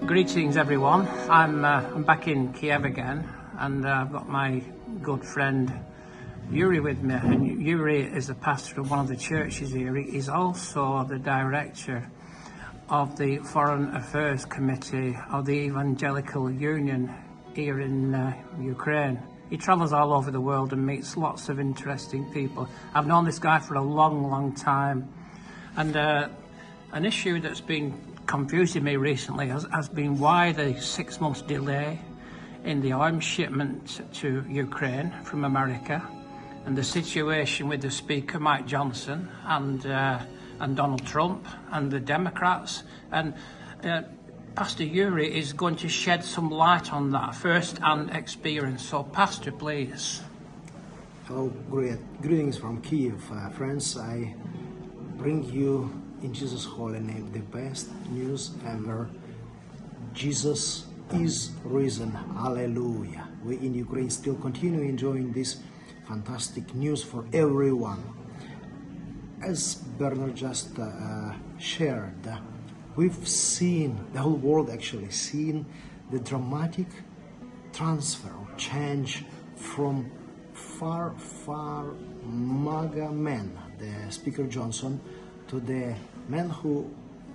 Greetings everyone, I'm back in Kiev again, and I've got my good friend Yuri with me, and Yuri is the pastor of one of the churches here. He's also the director of the Foreign Affairs Committee of the Evangelical Union here in Ukraine. He travels all over the world and meets lots of interesting people. I've known this guy for a long time, and an issue that's been confusing me recently has been why the 6 months delay in the arms shipment to Ukraine from America, and the situation with the Speaker Mike Johnson and Donald Trump and the Democrats. And Pastor Yuri is going to shed some light on that first-hand experience. So Pastor, please. Hello, greetings from Kiev, friends. I bring you in Jesus' holy name the best news ever. Jesus is risen. Hallelujah. We in Ukraine still continue enjoying this fantastic news for everyone. As Bernard just shared, we've seen, the whole world actually seen, the dramatic transfer or change from far MAGA men, the Speaker Johnson, to the men who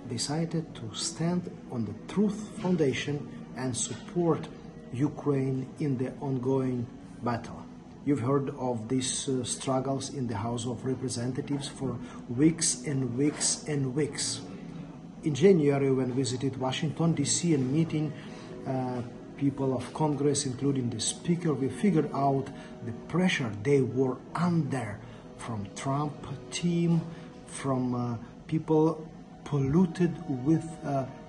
decided to stand on the truth foundation and support Ukraine in the ongoing battle. You've heard of these struggles in the House of Representatives for weeks and weeks and weeks. In January, when I visited Washington, D.C. and meeting people of Congress, including the Speaker, we figured out the pressure they were under from Trump team, from people polluted with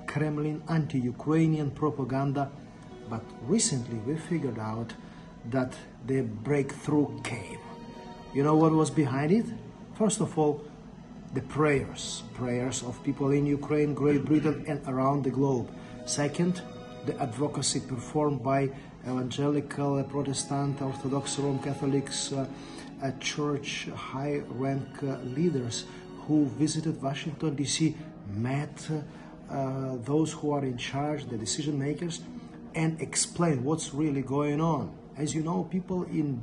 Kremlin anti-Ukrainian propaganda. But recently we figured out that the breakthrough came. You know what was behind it? First of all, the prayers of people in Ukraine, Great Britain, and around the globe. Second, the advocacy performed by evangelical, Protestant, Orthodox, Roman Catholics, church high-rank leaders who visited Washington, D.C., met those who are in charge, the decision makers, and explained what's really going on. As you know, people in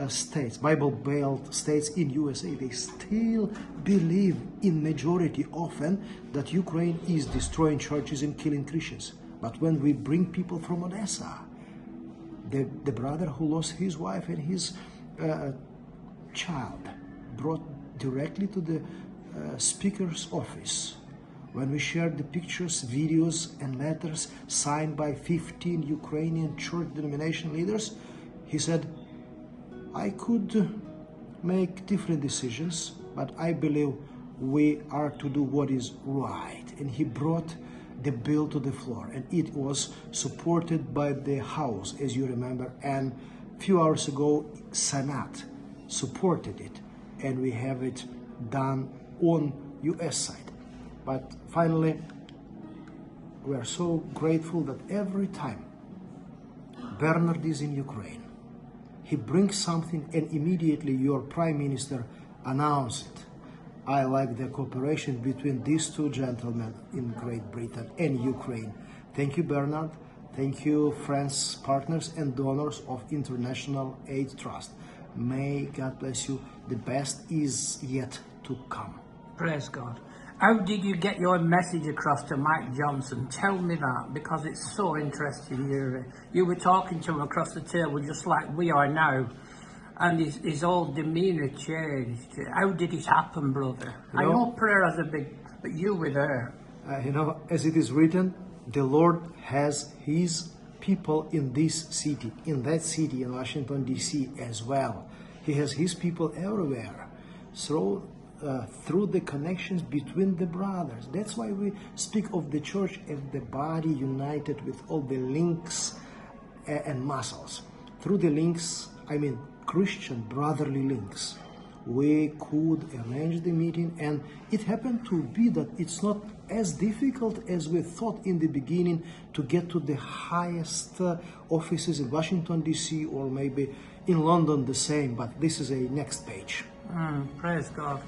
states, Bible Belt states in USA, they still believe in majority often that Ukraine is destroying churches and killing Christians. But when we bring people from Odessa, the brother who lost his wife and his child, brought directly to the Speaker's office, when we shared the pictures, videos, and letters signed by 15 Ukrainian church denomination leaders, he said, I could make different decisions, but I believe we are to do what is right. And he brought the bill to the floor, and it was supported by the House, as you remember, and a few hours ago, Senate supported it, and we have it done on US side. But finally, we are so grateful that every time Bernard is in Ukraine, he brings something and immediately your Prime Minister announced it. I like the cooperation between these two gentlemen in Great Britain and Ukraine. Thank you, Bernard. Thank you, friends, partners, and donors of International Aid Trust. May God bless you. The best is yet to come. Praise God. How did you get your message across to Mike Johnson? Tell me that, because it's so interesting, Yuri. You were talking to him across the table just like we are now, and his whole demeanour changed. How did it happen, brother? I know prayer is a big, but you were there. As it is written, the Lord has his people in this city, in that city, in Washington, D.C. as well. He has his people everywhere. So, through the connections between the brothers. That's why we speak of the church as the body united with all the links and muscles. Through the links, I mean Christian brotherly links, we could arrange the meeting, and it happened to be that it's not as difficult as we thought in the beginning to get to the highest offices in Washington, D.C., or maybe in London the same, but this is a next page. Praise God.